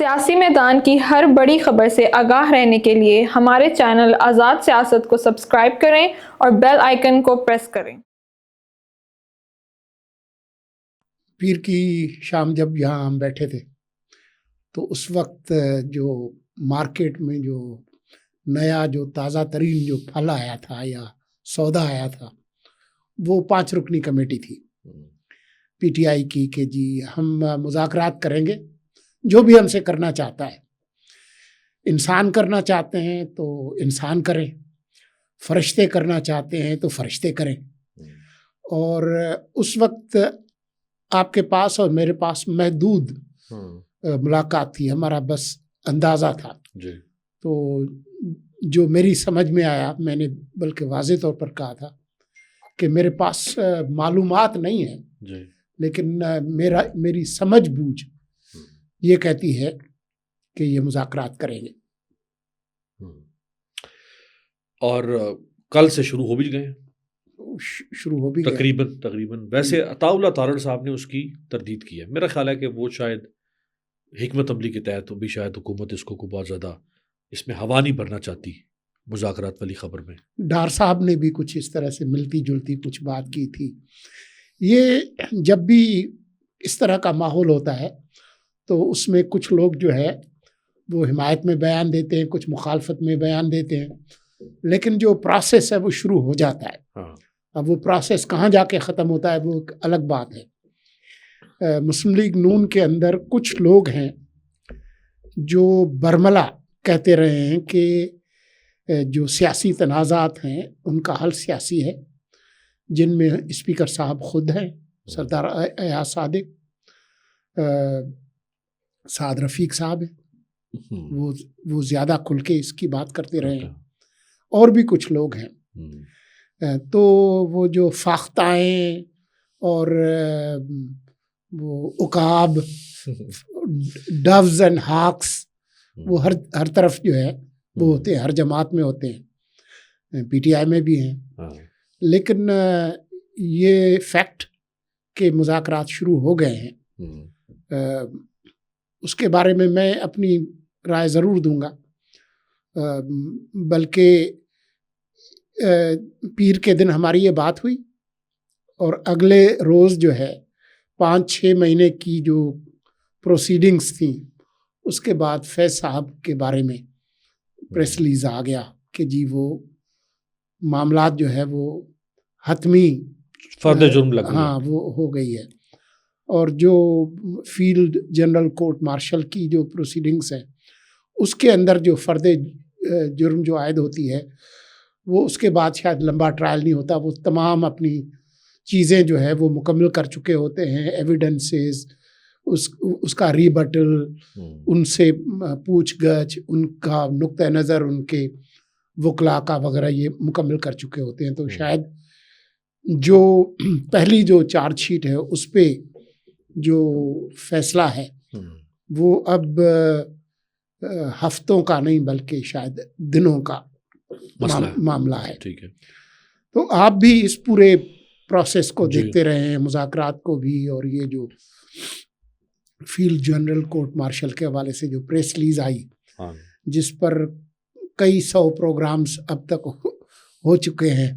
سیاسی میدان کی ہر بڑی خبر سے آگاہ رہنے کے لیے ہمارے چینل آزاد سیاست کو سبسکرائب کریں اور بیل آئیکن کو پریس کریں۔ پیر کی شام جب یہاں ہم بیٹھے تھے تو اس وقت جو مارکیٹ میں جو نیا جو تازہ ترین جو پھل آیا تھا یا سودا آیا تھا وہ 5 رکنی کمیٹی تھی پی ٹی آئی کی کہ جی ہم مذاکرات کریں گے، جو بھی ہم سے کرنا چاہتا ہے، انسان کرنا چاہتے ہیں تو انسان کریں، فرشتے کرنا چاہتے ہیں تو فرشتے کریں۔ اور اس وقت آپ کے پاس اور میرے پاس محدود ملاقات تھی، ہمارا بس اندازہ تھا جی۔ تو جو میری سمجھ میں آیا، میں نے بلکہ واضح طور پر کہا تھا کہ میرے پاس معلومات نہیں ہیں جی، لیکن میری سمجھ بوجھ یہ کہتی ہے کہ یہ مذاکرات کریں گے۔ اور کل سے شروع ہو بھی گئے، شروع ہو بھی گئے تقریباً ویسے عطاء اللہ تارڑ صاحب نے اس کی تردید کی ہے۔ میرا خیال ہے کہ وہ شاید حکمت عملی کے تحت بھی شاید حکومت اس کو بہت زیادہ اس میں ہوا نہیں بھرنا چاہتی مذاکرات والی خبر میں۔ ڈار صاحب نے بھی کچھ اس طرح سے ملتی جلتی کچھ بات کی تھی۔ یہ جب بھی اس طرح کا ماحول ہوتا ہے تو اس میں کچھ لوگ جو ہے وہ حمایت میں بیان دیتے ہیں، کچھ مخالفت میں بیان دیتے ہیں، لیکن جو پروسیس ہے وہ شروع ہو جاتا ہے۔ اب وہ پروسیس کہاں جا کے ختم ہوتا ہے وہ ایک الگ بات ہے۔ مسلم لیگ نون کے اندر کچھ لوگ ہیں جو برملا کہتے رہے ہیں کہ جو سیاسی تنازعات ہیں ان کا حل سیاسی ہے، جن میں اسپیکر صاحب خود ہیں، سردار ایاز صادق، سعد رفیق صاحب ہیں، وہ زیادہ کھل کے اس کی بات کرتے رہے ہیں، اور بھی کچھ لوگ ہیں۔ تو وہ جو فاختائیں اور وہ عقاب، ڈوز اینڈ ہاکس، وہ ہر طرف جو ہے وہ ہوتے ہیں، ہر جماعت میں ہوتے ہیں، پی ٹی آئی میں بھی ہیں۔ لیکن یہ فیکٹ کہ مذاکرات شروع ہو گئے ہیں، اس کے بارے میں میں اپنی رائے ضرور دوں گا، بلکہ پیر کے دن ہماری یہ بات ہوئی اور اگلے روز جو ہے 5-6 مہینے کی جو پروسیڈنگز تھیں اس کے بعد فیض صاحب کے بارے میں پریس ریلیز آ گیا کہ جی وہ معاملات جو ہے وہ حتمی فرد جرم لگ گئی، ہاں وہ ہو گئی ہے۔ اور جو فیلڈ جنرل کورٹ مارشل کی جو پروسیڈنگز ہیں اس کے اندر جو فرد جرم جو عائد ہوتی ہے وہ اس کے بعد شاید لمبا ٹرائل نہیں ہوتا، وہ تمام اپنی چیزیں جو ہے وہ مکمل کر چکے ہوتے ہیں، ایویڈنسز، اس کا ریبٹل، ان سے پوچھ گچھ، ان کا نقطہ نظر، ان کے وکلا کا وغیرہ یہ مکمل کر چکے ہوتے ہیں۔ تو شاید جو پہلی جو چارج شیٹ ہے اس پہ جو فیصلہ ہے وہ اب ہفتوں کا نہیں بلکہ شاید دنوں کا معاملہ ہے۔ ٹھیک ہے، تو آپ بھی اس پورے پروسیس کو دیکھتے رہے ہیں، مذاکرات کو بھی، اور یہ جو field general court marshal K حوالے سے جو پریس ریلیز آئی جس پر کئی 100 پروگرامز اب تک ہو چکے ہیں،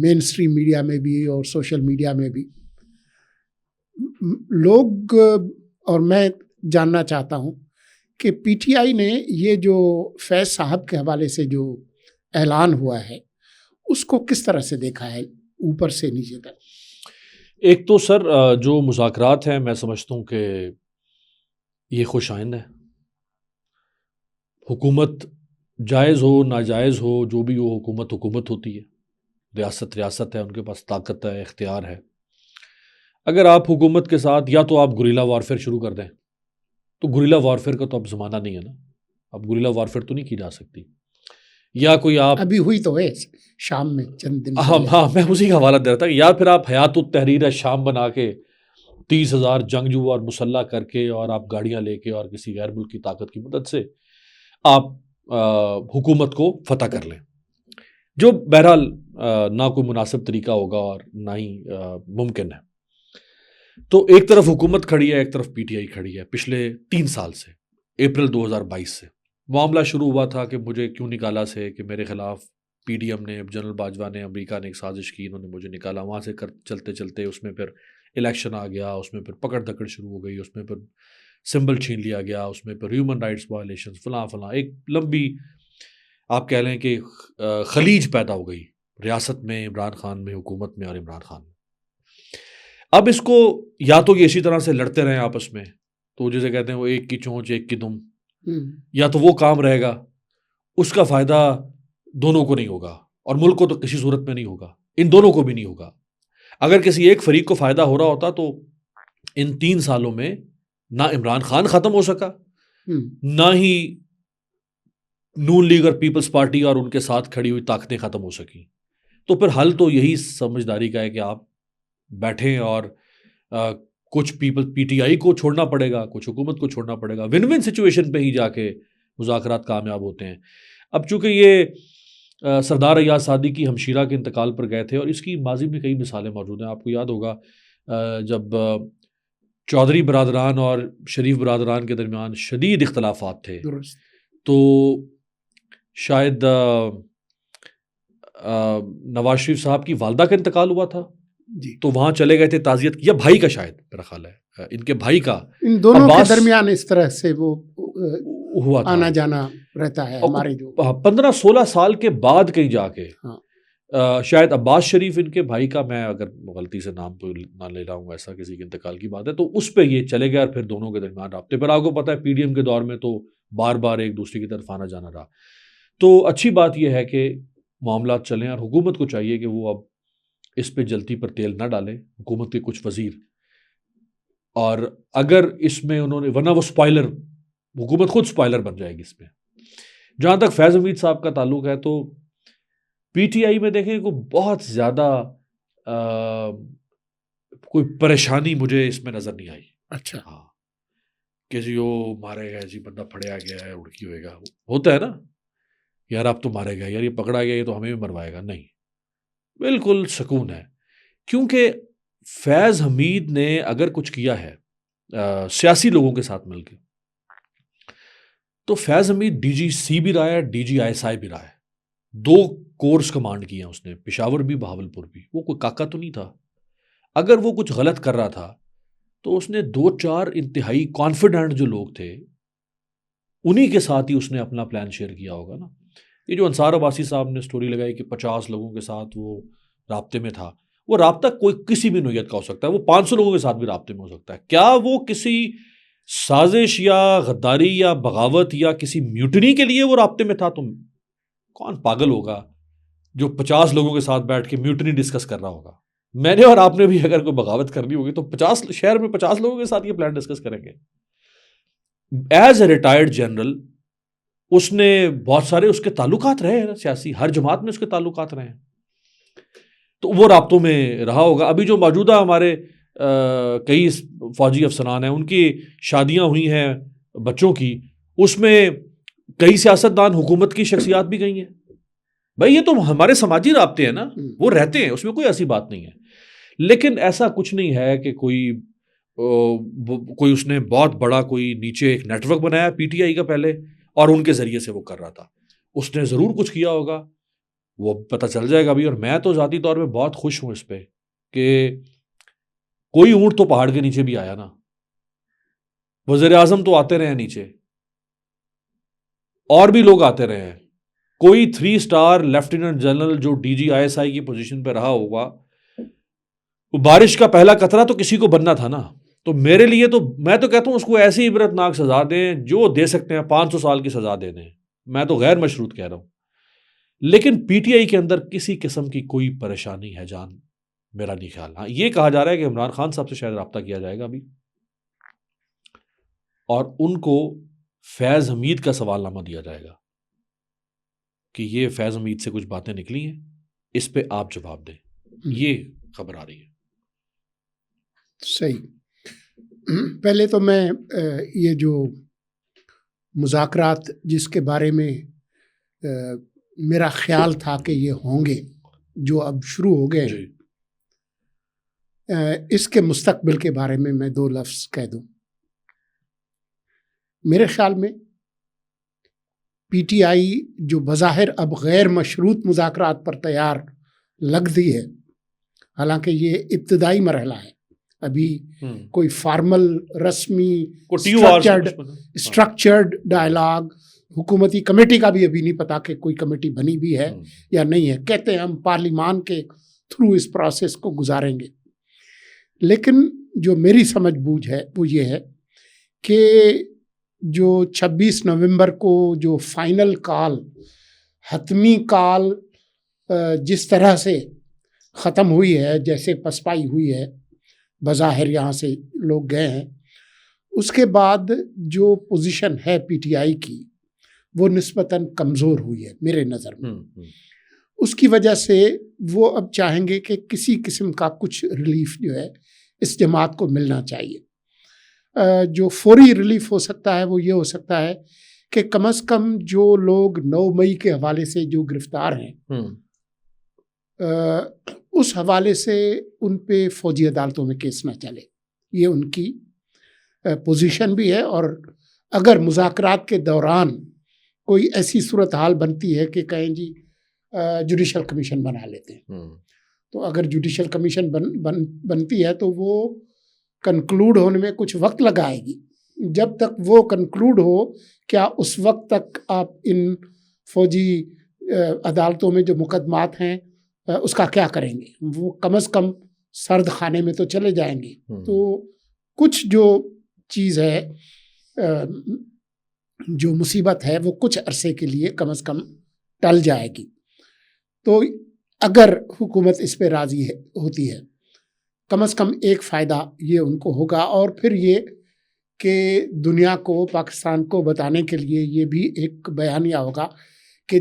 مین اسٹریم میڈیا میں بھی اور سوشل میڈیا میں بھی، لوگ، اور میں جاننا چاہتا ہوں کہ پی ٹی آئی نے یہ جو فیض صاحب کے حوالے سے جو اعلان ہوا ہے اس کو کس طرح سے دیکھا ہے اوپر سے نیچے تک؟ ایک تو سر جو مذاکرات ہیں میں سمجھتا ہوں کہ یہ خوش آئند ہے۔ حکومت جائز ہو ناجائز ہو جو بھی ہو، حکومت حکومت ہوتی ہے، ریاست ریاست ہے، ان کے پاس طاقت ہے، اختیار ہے۔ اگر آپ حکومت کے ساتھ یا تو آپ گوریلا وارفیئر شروع کر دیں، تو گوریلا وارفیئر کا تو اب زمانہ نہیں ہے نا، اب گوریلا وارفیئر تو نہیں کی جا سکتی، یا کوئی آپ ابھی ہوئی تو ہے شام میں چند دن، ہاں میں اسی کا حوالہ دے رہا تھا، یا پھر آپ حیات التحریر شام بنا کے 30,000 جنگجو اور مسلح کر کے اور آپ گاڑیاں لے کے اور کسی غیر ملک کی طاقت کی مدد سے آپ حکومت کو فتح کر لیں، جو بہرحال نہ کوئی مناسب طریقہ ہوگا اور نہ ہی ممکن ہے۔ تو ایک طرف حکومت کھڑی ہے، ایک طرف پی ٹی آئی کھڑی ہے پچھلے 3 سال سے، اپریل 2022 سے معاملہ شروع ہوا تھا کہ مجھے کیوں نکالا سے کہ میرے خلاف پی ڈی ایم نے، جنرل باجوہ نے، امریکہ نے ایک سازش کی، انہوں نے مجھے نکالا. وہاں سے چلتے چلتے اس میں پھر الیکشن آ گیا، اس میں پھر پکڑ دھکڑ شروع ہو گئی، اس میں پھر سمبل چھین لیا گیا، اس میں پھر ہیومن رائٹس وائلیشن فلاں فلاں، ایک لمبی آپ کہہ لیں کہ خلیج پیدا ہو گئی ریاست میں، عمران خان میں، حکومت میں اور عمران خان میں. اب اس کو یا تو یہ اسی طرح سے لڑتے رہیں آپس میں، تو جسے کہتے ہیں وہ ایک کی چونچ ایک کی دم، یا تو وہ کام رہے گا، اس کا فائدہ دونوں کو نہیں ہوگا اور ملک کو تو کسی صورت میں نہیں ہوگا، ان دونوں کو بھی نہیں ہوگا. اگر کسی ایک فریق کو فائدہ ہو رہا ہوتا تو ان 3 سالوں میں نہ عمران خان ختم ہو سکا، نہ ہی نون لیگ اور پیپلز پارٹی اور ان کے ساتھ کھڑی ہوئی طاقتیں ختم ہو سکیں. تو پھر حل تو یہی سمجھداری کا ہے کہ آپ بیٹھیں اور کچھ پی ٹی آئی کو چھوڑنا پڑے گا، کچھ حکومت کو چھوڑنا پڑے گا، ون ون سچویشن پہ ہی جا کے مذاکرات کامیاب ہوتے ہیں. اب چونکہ یہ سردار ایاز صادق کی ہمشیرہ کے انتقال پر گئے تھے، اور اس کی ماضی میں کئی مثالیں موجود ہیں. آپ کو یاد ہوگا جب چودھری برادران اور شریف برادران کے درمیان شدید اختلافات تھے، تو شاید نواز شریف صاحب کی والدہ کا انتقال ہوا تھا جی، تو وہاں چلے گئے تھے تعزیت کی، یا بھائی کا، شاید میرا خیال ہے ان کے بھائی کا، ان دونوں کے درمیان اس طرح سے وہ ہوا تھا، آنا جانا رہتا ہے ہمارے جو 15-16 سال کے بعد کہیں جا کے شاید عباس شریف ان کے بھائی کا، میں اگر غلطی سے نام تو نہ لے رہا ہوں، ایسا کسی کے انتقال کی بات ہے، تو اس پہ یہ چلے گئے اور پھر دونوں کے درمیان رابطے پر. آپ کو پتہ ہے پی ڈی ایم کے دور میں تو بار بار ایک دوسرے کی طرف آنا جانا رہا. تو اچھی بات یہ ہے کہ معاملات چلیں، اور حکومت کو چاہیے کہ وہ اب اس پہ جلتی پر تیل نہ ڈالیں، حکومت کے کچھ وزیر. اور اگر اس میں انہوں نے، ورنہ وہ سپوائلر، حکومت خود سپوائلر بن جائے گی اس میں. جہاں تک فیض حمید صاحب کا تعلق ہے تو پی ٹی آئی میں دیکھیں کو بہت زیادہ کوئی پریشانی مجھے اس میں نظر نہیں آئی. اچھا، ہاں کہ جی وہ مارے گئے، جی بندہ پھڑیا گیا ہے، اڑکی ہوئے گا، ہوتا ہے نا یار اب تو مارے گئے، یار یہ پکڑا گیا، یہ تو ہمیں بھی مروائے گا. نہیں، بالکل سکون ہے. کیونکہ فیض حمید نے اگر کچھ کیا ہے سیاسی لوگوں کے ساتھ مل کے، تو فیض حمید ڈی جی سی بھی رہا ہے، ڈی جی آئی ایس آئی بھی رہا ہے. 2 کورس کمانڈ کیے ہیں اس نے، پشاور بھی بہاولپور بھی. وہ کوئی کاکا تو نہیں تھا. اگر وہ کچھ غلط کر رہا تھا تو اس نے 2-4 انتہائی کانفیڈنٹ جو لوگ تھے انہی کے ساتھ ہی اس نے اپنا پلان شیئر کیا ہوگا نا. یہ جو انصار عباسی صاحب نے سٹوری لگائی کہ 50 لوگوں کے ساتھ وہ رابطے میں تھا، وہ رابطہ کوئی کسی بھی نوعیت کا ہو سکتا ہے، وہ 500 لوگوں کے ساتھ بھی رابطے میں ہو سکتا ہے. کیا وہ کسی سازش یا غداری یا بغاوت یا کسی میوٹنی کے لیے وہ رابطے میں تھا؟ تم کون پاگل ہوگا جو 50 لوگوں کے ساتھ بیٹھ کے میوٹنی ڈسکس کر رہا ہوگا؟ میں نے اور آپ نے بھی اگر کوئی بغاوت کرنی ہوگی تو 50 شہر میں 50 لوگوں کے ساتھ یہ پلان ڈسکس کریں گے. ایز اے ریٹائرڈ جنرل اس نے بہت سارے اس کے تعلقات رہے ہیں سیاسی، ہر جماعت میں اس کے تعلقات رہے ہیں، تو وہ رابطوں میں رہا ہوگا. ابھی جو موجودہ ہمارے کئی فوجی افسران ہیں، ان کی شادیاں ہوئی ہیں بچوں کی، اس میں کئی سیاستدان حکومت کی شخصیات بھی گئی ہیں. بھائی یہ تو ہمارے سماجی رابطے ہیں نا، وہ رہتے ہیں، اس میں کوئی ایسی بات نہیں ہے. لیکن ایسا کچھ نہیں ہے کہ کوئی اس نے بہت بڑا کوئی نیچے ایک نیٹ ورک بنایا پی ٹی آئی کا پہلے، اور ان کے ذریعے سے وہ کر رہا تھا. اس نے ضرور کچھ کیا ہوگا، وہ پتہ چل جائے گا بھی. اور میں تو ذاتی طور پہ بہت خوش ہوں اس پہ کہ کوئی اونٹ تو پہاڑ کے نیچے بھی آیا نا. وزیر اعظم تو آتے رہے نیچے، اور بھی لوگ آتے رہے ہیں. کوئی 3 اسٹار لیفٹیننٹ جنرل جو D G I S I کی پوزیشن پہ رہا ہوگا، وہ بارش کا پہلا قطرہ تو کسی کو بننا تھا نا. تو میرے لیے تو میں تو کہتا ہوں اس کو ایسی عبرت ناک سزا دیں جو دے سکتے ہیں، 500 سال کی سزا دے دیں. میں تو غیر مشروط کہہ رہا ہوں. لیکن پی ٹی آئی کے اندر کسی قسم کی کوئی پریشانی ہے جان، میرا نہیں خیال. ہاں یہ کہا جا رہا ہے کہ عمران خان صاحب سے شاید رابطہ کیا جائے گا ابھی، اور ان کو فیض حمید کا سوال نامہ دیا جائے گا کہ یہ فیض حمید سے کچھ باتیں نکلی ہیں، اس پہ آپ جواب دیں. یہ خبر آ رہی ہے. صحیح. پہلے تو میں یہ جو مذاکرات جس کے بارے میں میرا خیال تھا کہ یہ ہوں گے، جو اب شروع ہو گئے ہیں، اس کے مستقبل کے بارے میں 2 لفظ کہہ دوں. میرے خیال میں پی ٹی آئی جو بظاہر اب غیر مشروط مذاکرات پر تیار لگتی ہے، حالانکہ یہ ابتدائی مرحلہ ہے، ابھی کوئی فارمل رسمی اسٹرکچرڈ ڈائلاگ حکومتی کمیٹی کا بھی ابھی نہیں پتا کہ کوئی کمیٹی بنی بھی ہے یا نہیں ہے. کہتے ہیں ہم پارلیمان کے تھرو اس پروسیس کو گزاریں گے، لیکن جو میری سمجھ بوجھ ہے وہ یہ ہے کہ جو 26 نومبر کو جو فائنل کال، حتمی کال جس طرح سے ختم ہوئی ہے، جیسے پسپائی ہوئی ہے، بظاہر یہاں سے لوگ گئے ہیں، اس کے بعد جو پوزیشن ہے پی ٹی آئی کی وہ نسبتاً کمزور ہوئی ہے میرے نظر میں. اس کی وجہ سے وہ اب چاہیں گے کہ کسی قسم کا کچھ ریلیف جو ہے اس جماعت کو ملنا چاہیے. جو فوری ریلیف ہو سکتا ہے وہ یہ ہو سکتا ہے کہ کم از کم جو لوگ 9 مئی کے حوالے سے جو گرفتار ہیں، اس حوالے سے ان پہ فوجی عدالتوں میں کیس نہ چلے. یہ ان کی پوزیشن بھی ہے، اور اگر مذاکرات کے دوران کوئی ایسی صورتحال بنتی ہے کہ کہیں جی جوڈیشل کمیشن بنا لیتے ہیں، تو اگر جوڈیشل کمیشن بنتی ہے تو وہ کنکلوڈ ہونے میں کچھ وقت لگائے گی. جب تک وہ کنکلوڈ ہو، کیا اس وقت تک آپ ان فوجی عدالتوں میں جو مقدمات ہیں اس کا کیا کریں گے؟ وہ کم از کم سرد خانے میں تو چلے جائیں گے. تو کچھ جو چیز ہے، جو مصیبت ہے، وہ کچھ عرصے کے لیے کم از کم ٹل جائے گی. تو اگر حکومت اس پہ راضی ہوتی ہے، کم از کم ایک فائدہ یہ ان کو ہوگا. اور پھر یہ کہ دنیا کو، پاکستان کو بتانے کے لیے یہ بھی ایک بیانیہ ہوگا کہ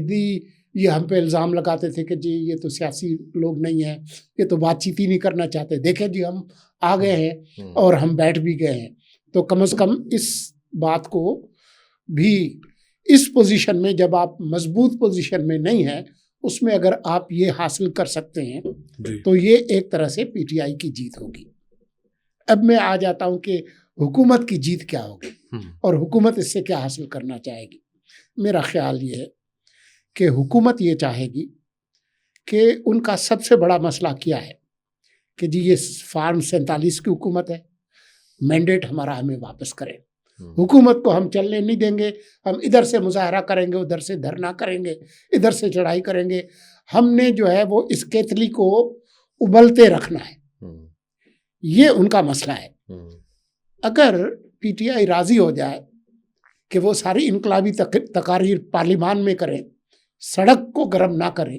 یہ ہم پہ الزام لگاتے تھے کہ جی یہ تو سیاسی لوگ نہیں ہیں، یہ تو بات چیت ہی نہیں کرنا چاہتے، دیکھیں جی ہم آ گئے ہیں اور ہم بیٹھ بھی گئے ہیں. تو کم از کم اس بات کو بھی، اس پوزیشن میں جب آپ مضبوط پوزیشن میں نہیں ہیں، اس میں اگر آپ یہ حاصل کر سکتے ہیں تو یہ ایک طرح سے پی ٹی آئی کی جیت ہوگی. اب میں آ جاتا ہوں کہ حکومت کی جیت کیا ہوگی اور حکومت اس سے کیا حاصل کرنا چاہے گی. میرا خیال یہ ہے کہ حکومت یہ چاہے گی کہ ان کا سب سے بڑا مسئلہ کیا ہے کہ جی یہ فارم 47 کی حکومت ہے، مینڈیٹ ہمارا ہمیں واپس کریں. حکومت کو ہم چلنے نہیں دیں گے، ہم ادھر سے مظاہرہ کریں گے، ادھر سے دھرنا کریں گے، ادھر سے چڑھائی کریں گے. ہم نے جو ہے وہ اس کیتلی کو ابلتے رکھنا ہے. یہ ان کا مسئلہ ہے. اگر پی ٹی آئی راضی ہو جائے کہ وہ ساری انقلابی تقاریر پارلیمان میں کریں، سڑک کو گرم نہ کرے،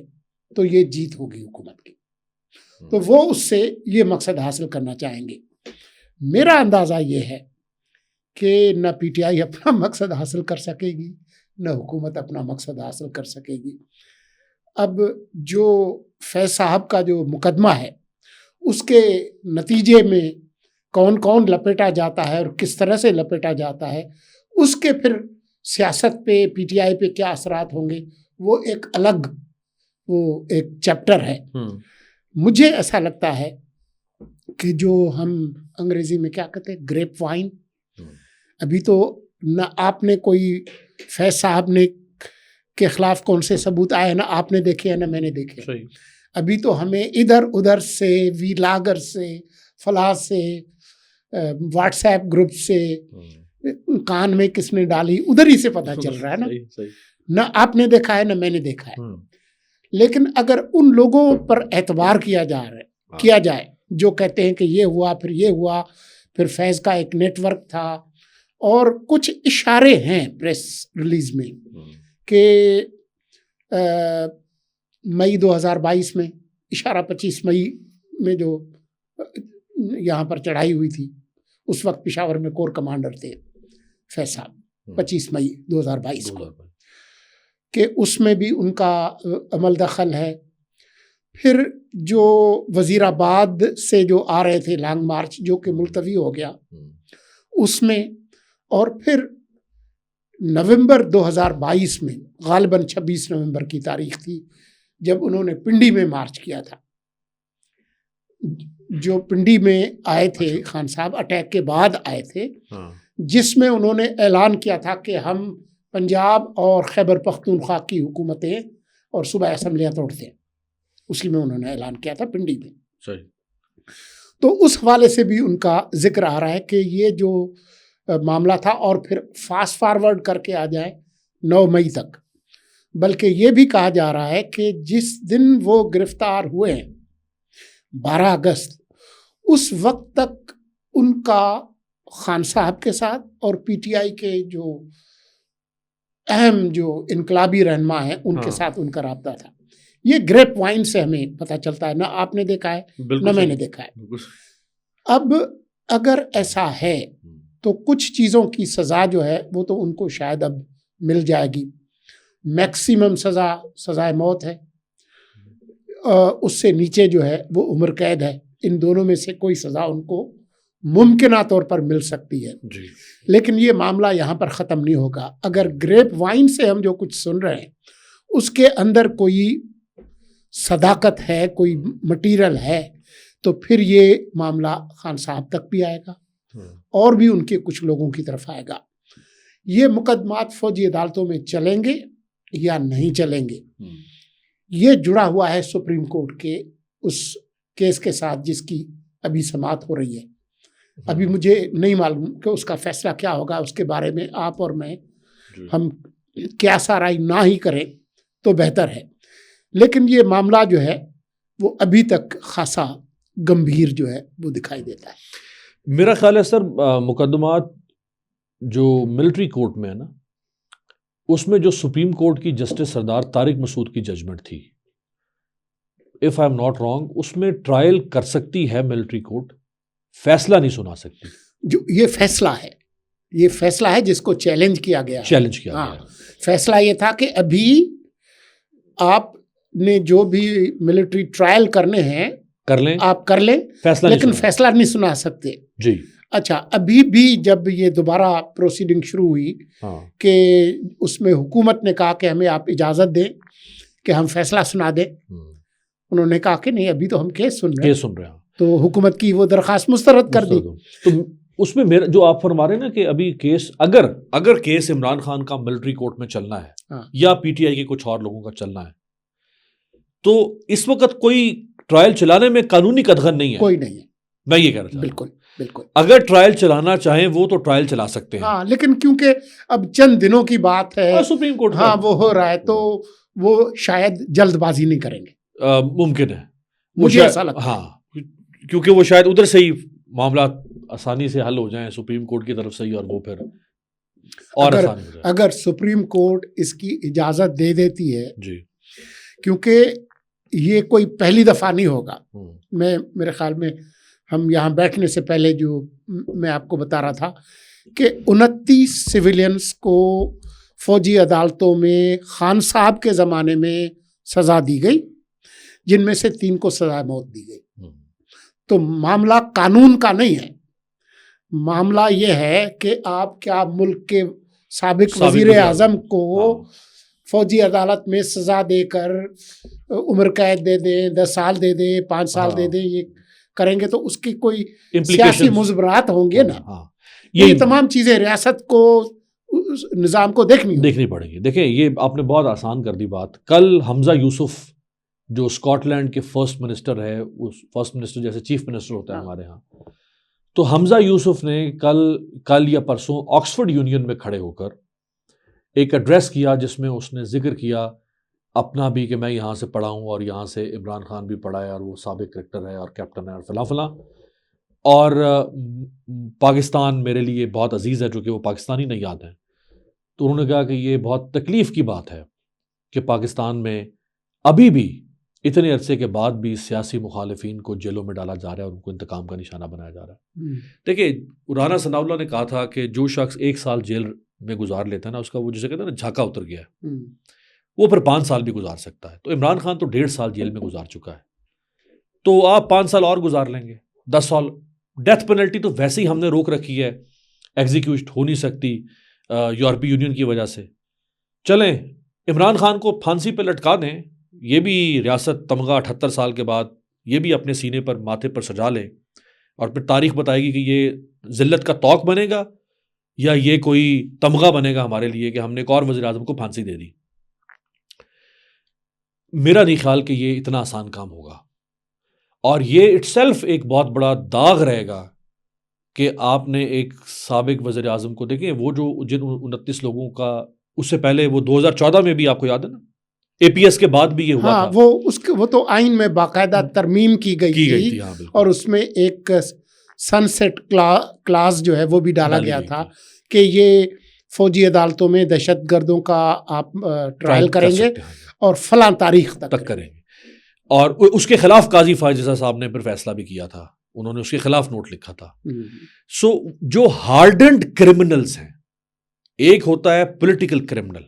تو یہ جیت ہوگی حکومت کی. تو وہ اس سے یہ مقصد حاصل کرنا چاہیں گے. میرا اندازہ یہ ہے کہ نہ پی ٹی آئی اپنا مقصد حاصل کر سکے گی، نہ حکومت اپنا مقصد حاصل کر سکے گی. اب جو فیض صاحب کا جو مقدمہ ہے، اس کے نتیجے میں کون کون لپیٹا جاتا ہے اور کس طرح سے لپیٹا جاتا ہے، اس کے پھر سیاست پہ، پی ٹی آئی پہ کیا اثرات ہوں گے، وہ ایک الگ ایک چیپٹر ہے. مجھے ایسا لگتا ہے کہ جو ہم انگریزی میں کیا کہتے ہیں، گریپ وائن، ابھی تو نہ آپ نے کوئی فیض صاحب نے کے خلاف کون سے ثبوت آئے، نہ آپ نے دیکھے نہ میں نے دیکھے. ابھی تو ہمیں ادھر ادھر سے، وی لاگر سے، فلاں سے، واٹس ایپ گروپ سے، کان میں کس نے ڈالی، ادھر ہی سے پتہ چل رہا ہے نا. نہ آپ نے دیکھا ہے نہ میں نے دیکھا ہے. لیکن اگر ان لوگوں پر اعتبار کیا جائے جو کہتے ہیں کہ یہ ہوا، پھر یہ ہوا، پھر فیض کا ایک نیٹ ورک تھا، اور کچھ اشارے ہیں پریس ریلیز میں کہ مئی 2022 میں اشارہ 25 مئی میں جو یہاں پر چڑھائی ہوئی تھی، اس وقت پشاور میں کور کمانڈر تھے فیض صاحب، 25 مئی 2022 کو، کہ اس میں بھی ان کا عمل دخل ہے. پھر جو وزیر آباد سے جو آ رہے تھے لانگ مارچ، جو کہ ملتوی ہو گیا، اس میں، اور پھر نومبر 2022 میں، غالباً 26 نومبر کی تاریخ تھی جب انہوں نے پنڈی میں مارچ کیا تھا. جو پنڈی میں آئے تھے خان صاحب، اٹیک کے بعد آئے تھے، جس میں انہوں نے اعلان کیا تھا کہ ہم پنجاب اور خیبر پختونخوا کی حکومتیں اور صوبائی اسمبلیاں توڑتے ہیں. اسی میں انہوں نے اعلان کیا تھا پنڈی میں. صحیح. تو اس حوالے سے بھی ان کا ذکر آ رہا ہے کہ یہ جو معاملہ تھا، اور پھر فاسٹ فارورڈ کر کے آ جائیں 9 مئی تک، بلکہ یہ بھی کہا جا رہا ہے کہ جس دن وہ گرفتار ہوئے ہیں 12 اگست، اس وقت تک ان کا خان صاحب کے ساتھ اور پی ٹی آئی کے جو اہم جو انقلابی رہنما ہیں ان کے ساتھ ان کا رابطہ تھا. یہ گریپ وائن سے ہمیں پتہ چلتا ہے، نہ آپ نے دیکھا ہے نہ میں نے دیکھا ہے. اب اگر ایسا ہے تو کچھ چیزوں کی سزا جو ہے وہ تو ان کو شاید اب مل جائے گی. میکسیمم سزائے موت ہے، اس سے نیچے جو ہے وہ عمر قید ہے. ان دونوں میں سے کوئی سزا ان کو ممکنہ طور پر مل سکتی ہے. لیکن یہ معاملہ یہاں پر ختم نہیں ہوگا. اگر گریپ وائن سے ہم جو کچھ سن رہے ہیں اس کے اندر کوئی صداقت ہے، کوئی مٹیریل ہے، تو پھر یہ معاملہ خان صاحب تک بھی آئے گا اور بھی ان کے کچھ لوگوں کی طرف آئے گا. یہ مقدمات فوجی عدالتوں میں چلیں گے یا نہیں چلیں گے، یہ جڑا ہوا ہے سپریم کورٹ کے اس کیس کے ساتھ جس کی ابھی سماعت ہو رہی ہے. ابھی مجھے نہیں معلوم کہ اس کا فیصلہ کیا ہوگا. اس کے بارے میں آپ اور میں ہم کیا سارائی نہ ہی کریں تو بہتر ہے. لیکن یہ معاملہ جو ہے وہ ابھی تک خاصا گمبھیر جو ہے وہ دکھائی دیتا ہے. میرا خیال ہے سر مقدمات جو ملٹری کورٹ میں ہے نا، اس میں جو سپریم کورٹ کی جسٹس سردار طارق مسعود کی ججمنٹ تھی، if I am not wrong, اس میں ٹرائل کر سکتی ہے ملٹری کورٹ، فیصلہ نہیں سنا سکتی. جو یہ فیصلہ ہے جس کو چیلنج کیا گیا ہے. چیلنج کیا گیا. فیصلہ یہ تھا کہ ابھی آپ نے جو بھی ملٹری ٹرائل کرنے ہیں کر لیں، آپ کر لیں، لیکن فیصلہ نہیں سنا سکتے. جی اچھا، ابھی بھی جب یہ دوبارہ پروسیڈنگ شروع ہوئی کہ اس میں حکومت نے کہا کہ ہمیں آپ اجازت دیں کہ ہم فیصلہ سنا دیں، انہوں نے کہا کہ نہیں، ابھی تو ہم کیس سن رہے ہیں. تو حکومت کی وہ درخواست مسترد کر دی. تو اس میں میرا جو آپ فرما رہے ہیں نا کہ ابھی کیس اگر کیس عمران خان کا ملٹری کورٹ میں چلنا ہے یا پی ٹی آئی کے کچھ اور لوگوں کا چلنا ہے، تو اس وقت کوئی ٹرائل چلانے میں قانونی قدغن نہیں ہے. کوئی نہیں ہے. میں یہ کہہ رہا تھا بالکل. اگر ٹرائل چلانا چاہیں وہ تو ٹرائل چلا سکتے ہیں. ہاں، لیکن کیونکہ اب چند دنوں کی بات ہے، سپریم کورٹ وہ ہو رہا ہے، تو وہ شاید جلد بازی نہیں کریں گے. ممکن ہے، مجھے ایسا لگتا ہے. ہاں، کیونکہ وہ شاید ادھر سے ہی معاملات آسانی سے حل ہو جائیں سپریم کورٹ کی طرف سے ہی، اور وہ پھر اور آسانی ہو جائے. اگر سپریم کورٹ اس کی اجازت دے دیتی ہے، جی، کیونکہ یہ کوئی پہلی دفعہ نہیں ہوگا. میرے خیال میں ہم یہاں بیٹھنے سے پہلے جو میں آپ کو بتا رہا تھا کہ 29 سویلینز کو فوجی عدالتوں میں خان صاحب کے زمانے میں سزا دی گئی، جن میں سے 3 کو سزا موت دی گئی. تو معاملہ قانون کا نہیں ہے، معاملہ یہ ہے کہ آپ کیا ملک کے سابق وزیر اعظم کو فوجی عدالت میں سزا دے کر عمر قید دے دیں، 10 سال دے دیں، 5 سال دے دیں، یہ کریں گے تو اس کی کوئی سیاسی مضمرات ہوں گے نا. یہ تمام چیزیں ریاست کو، نظام کو دیکھنی پڑیں گی. دیکھیں، یہ آپ نے بہت آسان کر دی بات. کل حمزہ یوسف جو اسکاٹ لینڈ کے فرسٹ منسٹر ہے، فرسٹ منسٹر جیسے چیف منسٹر ہوتا ہے ہمارے ہاں، تو حمزہ یوسف نے کل یا پرسوں آکسفورڈ یونین میں کھڑے ہو کر ایک ایڈریس کیا جس میں اس نے ذکر کیا اپنا بھی کہ میں یہاں سے پڑھا ہوں اور یہاں سے عمران خان بھی پڑھا ہے اور وہ سابق کرکٹر ہے اور کیپٹن ہے اور فلاں فلاں، اور پاکستان میرے لیے بہت عزیز ہے، جو کہ وہ پاکستانی نہیں یاد ہیں. تو انہوں نے کہا کہ یہ بہت تکلیف کی بات ہے کہ پاکستان میں ابھی بھی اتنے عرصے کے بعد بھی سیاسی مخالفین کو جیلوں میں ڈالا جا رہا ہے اور ان کو انتقام کا نشانہ بنایا جا رہا ہے. دیکھیں، رانا ثناء اللہ نے کہا تھا کہ جو شخص 1 سال جیل میں گزار لیتا ہے نا، اس کا وہ جسے کہتے ہیں نا جھاکا اتر گیا ہے، وہ پھر 5 سال بھی گزار سکتا ہے. تو عمران خان تو 1.5 سال جیل میں گزار چکا ہے، تو آپ 5 سال اور گزار لیں گے، 10 سال. ڈیتھ پینلٹی تو ویسے ہی ہم نے روک رکھی ہے، ایگزیکیوٹ ہو نہیں سکتی یورپی یونین کی وجہ سے. چلیں عمران خان کو پھانسی پہ لٹکا دیں، یہ بھی ریاست تمغہ 78 سال کے بعد یہ بھی اپنے سینے پر ماتھے پر سجا لے، اور پھر تاریخ بتائے گی کہ یہ ذلت کا توق بنے گا یا یہ کوئی تمغہ بنے گا ہمارے لیے کہ ہم نے ایک اور وزیر اعظم کو پھانسی دے دی. میرا نہیں خیال کہ یہ اتنا آسان کام ہوگا, اور یہ اٹ سیلف ایک بہت بڑا داغ رہے گا کہ آپ نے ایک سابق وزیر اعظم کو دیکھیں, وہ جو جن 29 لوگوں کا اس سے پہلے وہ 2014 میں بھی آپ کو یاد ہے نا, اے پی ایس کے بعد بھی یہ ہوا ہاں, تھا. وہ تو آئین میں باقاعدہ ترمیم کی گئی تھی, ہاں بالکل. اور اس میں ایک سن سیٹ کلاس جو ہے وہ بھی ڈالا گیا تھا کہ یہ فوجی عدالتوں میں دہشت گردوں کا آپ ٹرائل کریں گے اور فلاں تاریخ تک کریں گے. اور اس کے خلاف قاضی فائز صاحب نے پھر فیصلہ بھی کیا تھا, انہوں نے اس کے خلاف نوٹ لکھا تھا. سو جو ہارڈنڈ کرمنلز ہیں, ایک ہوتا ہے پولیٹیکل کرمنل,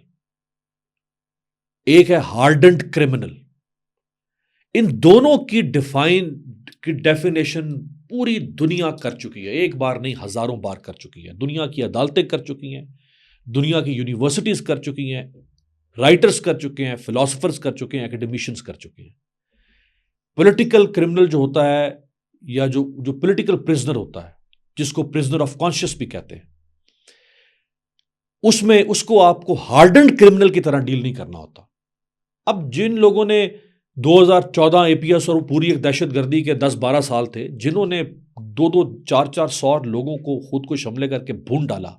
ایک ہے ہارڈنڈ کرمنل, ان دونوں کی ڈیفینیشن پوری دنیا کر چکی ہے, ایک بار نہیں ہزاروں بار کر چکی ہے. دنیا کی عدالتیں کر چکی ہیں, دنیا کی یونیورسٹیز کر چکی ہیں, رائٹرز کر چکے ہیں, فلاسفرز کر چکے ہیں, ایکیڈیمیشنز کر چکے ہیں. پولیٹیکل کرمنل جو ہوتا ہے, یا جو پولیٹیکل پرزنر ہوتا ہے, جس کو پرزنر آف کانشیس بھی کہتے ہیں, اس کو آپ کو ہارڈنڈ کرمنل کی طرح ڈیل نہیں کرنا ہوتا. اب جن لوگوں نے 2014 اے پی ایس اور پوری ایک دہشت گردی کے 10-12 سال تھے, جنہوں نے 200-400 لوگوں کو خود کو حملے کر کے بھون ڈالا,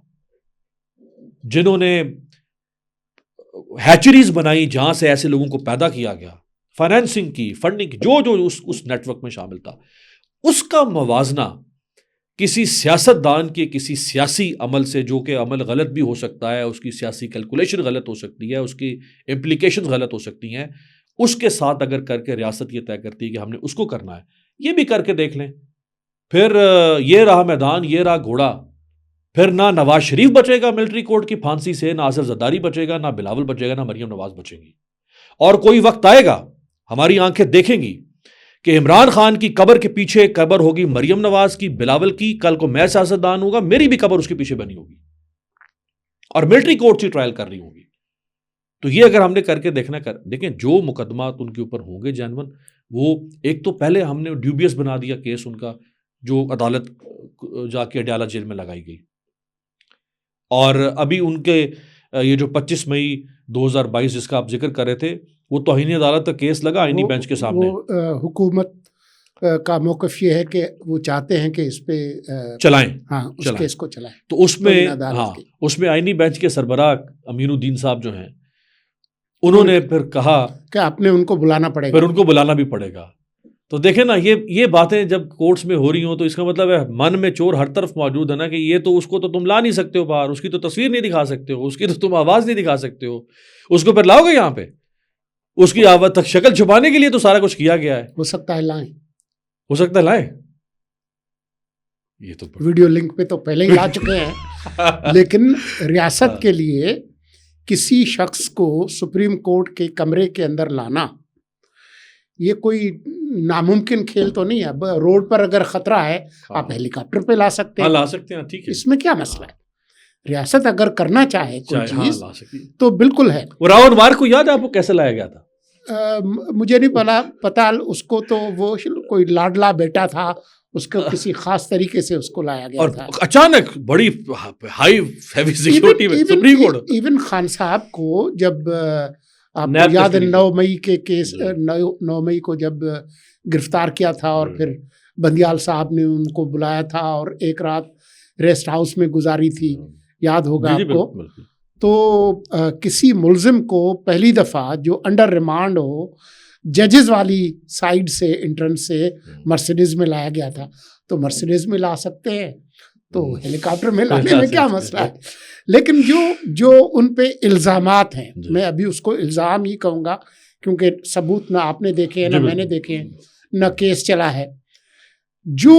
جنہوں نے ہیچریز بنائی جہاں سے ایسے لوگوں کو پیدا کیا گیا, فائنینسنگ کی, فنڈنگ کی, جو اس نیٹ ورک میں شامل تھا, اس کا موازنہ کسی سیاست دان کے کسی سیاسی عمل سے, جو کہ عمل غلط بھی ہو سکتا ہے, اس کی سیاسی کیلکولیشن غلط ہو سکتی ہے, اس کی امپلیکیشن غلط ہو سکتی ہیں, اس کے ساتھ اگر کر کے ریاست یہ طے کرتی ہے کہ ہم نے اس کو کرنا ہے, یہ بھی کر کے دیکھ لیں. پھر یہ رہا میدان, یہ رہا گھوڑا. پھر نہ نواز شریف بچے گا ملٹری کورٹ کی پھانسی سے, نہ آصف زرداری بچے گا, نہ بلاول بچے گا, نہ مریم نواز بچے گی. اور کوئی وقت آئے گا, ہماری آنکھیں دیکھیں گی کہ عمران خان کی قبر کے پیچھے قبر ہوگی مریم نواز کی, بلاول کی, کل کو میں سیاستدان ہوگا, میری بھی قبر اس کے پیچھے بنی ہوگی, اور ملٹری کورٹ سے ٹرائل کر رہی ہوگی. تو یہ اگر ہم نے کر کے دیکھیں جو مقدمات ان کے اوپر ہوں گے جینون, وہ ایک تو پہلے ہم نے ڈیوبیس بنا دیا کیس ان کا, جو عدالت جا کے اڈیالہ جیل میں لگائی گئی, اور ابھی ان کے یہ جو 25 مئی 2022 جس کا آپ ذکر کر رہے تھے, وہ توہین عدالت کا کیس لگا آئینی بینچ کے سامنے. حکومت کا موقف یہ ہے کہ وہ چاہتے ہیں کہ اس پہ چلائیں, ہاں اس کیس کو چلائیں. تو اس میں آئینی بینچ کے سربراہ امین الدین صاحب جو ہیں, انہوں نے پھر کہا کہ آپ نے ان کو بلانا پڑے گا, پھر ان کو بلانا بھی پڑے گا. تو دیکھیں نا, یہ باتیں جب کورٹس میں ہو رہی ہوں تو اس کا مطلب ہے من میں چور ہر طرف موجود ہے نا, کہ یہ تو اس کو تو تم لا نہیں سکتے ہو باہر, اس کی تو تصویر نہیں دکھا سکتے ہو, اس کی تو تم آواز نہیں دکھا سکتے ہو, اس کو پھر لاؤ گے یہاں پہ, اس کی آواز تک شکل چھپانے کے لیے تو سارا کچھ کیا گیا ہے. ہو سکتا ہے لائیں, ہو سکتا ہے لائیں, یہ تو ویڈیو لنک پہ تو پہلے ہی لا چکے ہیں. لیکن ریاست کے لیے کسی شخص کو سپریم کورٹ کے کمرے کے اندر لانا یہ کوئی ناممکن کھیل تو نہیں ہے. روڈ پر اگر خطرہ ہے آپ ہیلی کاپٹر پہ لا سکتے ہیں, لا سکتے ہیں, ٹھیک ہے, اس میں کیا مسئلہ ہے. ریاست اگر کرنا چاہے کوئی چیز لا سکتی, تو بالکل ہے. راون وار کو یاد ہے آپ کو کیسے لایا گیا تھا؟ مجھے نہیں پتا, اس کو تو وہ کوئی لاڈلا بیٹا تھا, اس کو کسی خاص طریقے سے اس کو لایا گیا تھا, اور اچانک بڑی ہائی ہیوی سیکیورٹی میں سپریم کورٹ. ایون خان صاحب کو جب آپ کو یاد ہے 9 مئی کے کیس, 9 مئی کو جب گرفتار کیا تھا, اور پھر بندیال صاحب نے ان کو بلایا تھا اور ایک رات ریسٹ ہاؤس میں گزاری تھی, یاد ہوگا آپ کو. تو کسی ملزم کو پہلی دفعہ جو انڈر ریمانڈ ہو, ججز والی سائڈ سے انٹرنس سے مرسیڈیز میں لایا گیا تھا, تو مرسیڈیز میں لا سکتے ہیں تو ہیلی کاپٹر میں لانے میں کیا مسئلہ ہے. لیکن جو ان پہ الزامات ہیں, میں ابھی اس کو الزام ہی کہوں گا کیونکہ ثبوت نہ آپ نے دیکھے ہیں نہ میں نے دیکھے ہیں نہ کیس چلا ہے. جو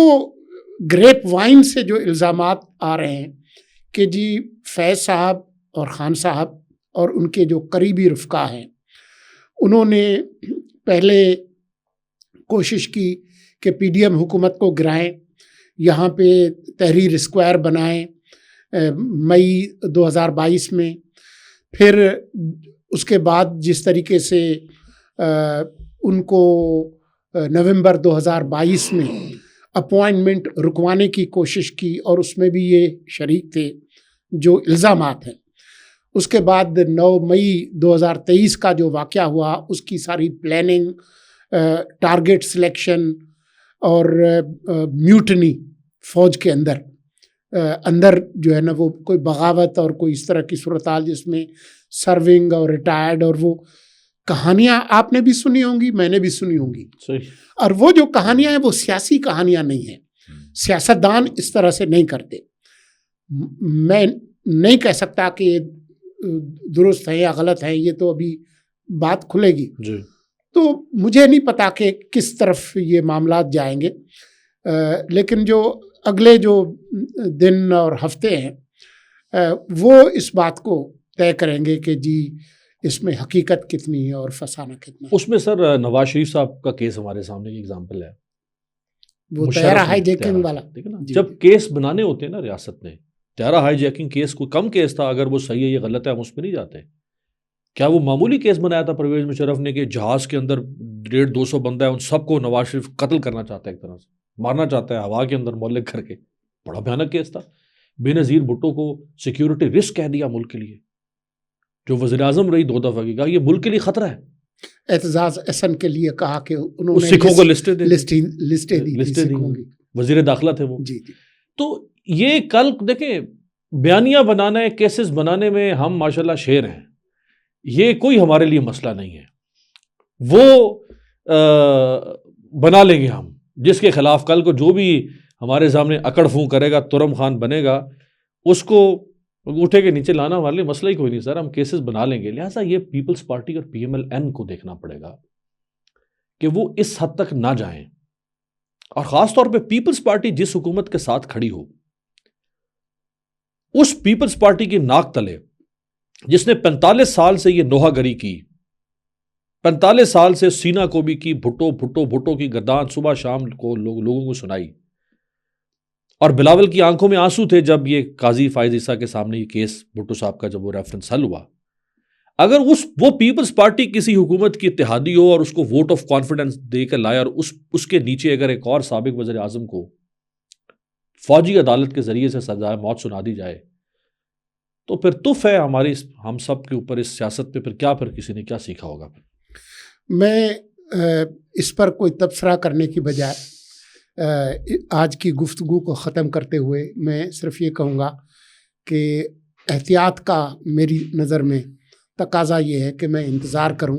گریپ وائن سے جو الزامات آ رہے ہیں کہ جی فیض صاحب اور خان صاحب اور ان کے جو قریبی رفقا ہیں, انہوں نے پہلے کوشش کی کہ پی ڈی ایم حکومت کو گرائیں, یہاں پہ تحریر اسکوائر بنائیں مئی 2022 میں. پھر اس کے بعد جس طریقے سے ان کو نومبر 2022 میں اپوائنٹمنٹ رکوانے کی کوشش کی, اور اس میں بھی یہ شریک تھے جو الزامات ہیں. اس کے بعد 9 مئی 2023 کا جو واقعہ ہوا اس کی ساری پلاننگ، ٹارگٹ سلیکشن اور میوٹنی فوج کے اندر جو ہے نا وہ کوئی بغاوت اور کوئی اس طرح کی صورتحال جس میں سرونگ اور ریٹائرڈ، اور وہ کہانیاں آپ نے بھی سنی ہوں گی، میں نے بھی سنی ہوں گی. اور وہ جو کہانیاں ہیں وہ سیاسی کہانیاں نہیں ہیں. سیاستدان اس طرح سے نہیں کرتے. میں نہیں کہہ سکتا کہ یہ درست ہے یا غلط ہے، یہ تو ابھی بات کھلے گی. تو مجھے نہیں پتا کہ کس طرف یہ معاملات جائیں گے، لیکن جو اگلے جو دن اور ہفتے ہیں وہ اس بات کو طے کریں گے کہ جی اس میں حقیقت کتنی ہے اور فسانہ کتنا ہے. اس میں سر نواز شریف صاحب کا کیس ہمارے سامنے کی اگزامپل ہے. وہ طیارہ ہائی جیکنگ والا، جب کیس بنانے ہوتے ہیں نا ریاست میں، طیارہ ہائی جیکنگ کیس کوئی کم کیس تھا، اگر وہ صحیح ہے یہ غلط ہے ہم اس پہ نہیں جاتے. کیا وہ معمولی کیس بنایا تھا پرویز مشرف نے کہ جہاز کے اندر 150-200 بندہ ہے، ان سب کو نواز شریف قتل کرنا چاہتا ہے، ایک طرح سے مارنا چاہتا ہے ہوا کے اندر معلق کر کے. بڑا بھیانک کیس تھا. بے نظیر بھٹو کو سیکیورٹی رسک کہہ دیا ملک کے لیے، جو وزیر اعظم رہی 2 دفعہ کی، کہا یہ ملک کے لیے خطرہ ہے. اعتزاز احسن کے لیے کہا کہ انہوں نے سکھوں کو لسٹیں دی. وزیر داخلہ تھے وہ. جی. تو یہ کل دیکھیں بیانیہ بنانا ہے، کیسز بنانے میں ہم ماشاءاللہ شیر ہیں، یہ کوئی ہمارے لیے مسئلہ نہیں ہے. وہ بنا لیں گے ہم، جس کے خلاف کل کو جو بھی ہمارے سامنے اکڑ فون کرے گا، ترم خان بنے گا، اس کو اٹھے کے نیچے لانا ہمارے لیے مسئلہ ہی کوئی نہیں سر، ہم کیسز بنا لیں گے. لہٰذا یہ پیپلز پارٹی اور پی ایم ایل این کو دیکھنا پڑے گا کہ وہ اس حد تک نہ جائیں. اور خاص طور پہ پیپلز پارٹی جس حکومت کے ساتھ کھڑی ہو، اس پیپلز پارٹی کی ناک تلے جس نے 45 سال سے یہ نوحہ گری کی، 45 سال سے سینہ کو بھی کی، بھٹو کی گردان صبح شام کو لوگوں کو سنائی، اور بلاول کی آنکھوں میں آنسو تھے جب یہ قاضی فائز عیسیٰ کے سامنے یہ کیس بھٹو صاحب کا جب وہ ریفرنس حل ہوا. اگر وہ پیپلز پارٹی کسی حکومت کی اتحادی ہو اور اس کو ووٹ آف کانفیڈنس دے کر لائے، اور اس کے نیچے اگر ایک اور سابق وزیر اعظم کو فوجی عدالت کے ذریعے سے سزائے موت سنا دی جائے، تو پھر تف ہے ہماری ہم سب کے اوپر اس سیاست پہ. پھر کسی نے کیا سیکھا ہوگا؟ میں اس پر کوئی تبصرہ کرنے کی بجائے آج کی گفتگو کو ختم کرتے ہوئے میں صرف یہ کہوں گا کہ احتیاط کا میری نظر میں تقاضا یہ ہے کہ میں انتظار کروں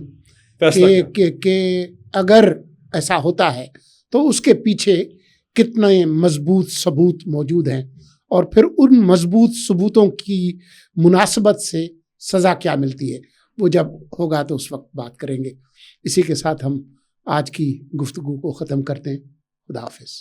کہ اگر ایسا ہوتا ہے تو اس کے پیچھے کتنے مضبوط ثبوت موجود ہیں، اور پھر ان مضبوط ثبوتوں کی مناسبت سے سزا کیا ملتی ہے. وہ جب ہوگا تو اس وقت بات کریں گے. اسی کے ساتھ ہم آج کی گفتگو کو ختم کرتے ہیں. خدا حافظ.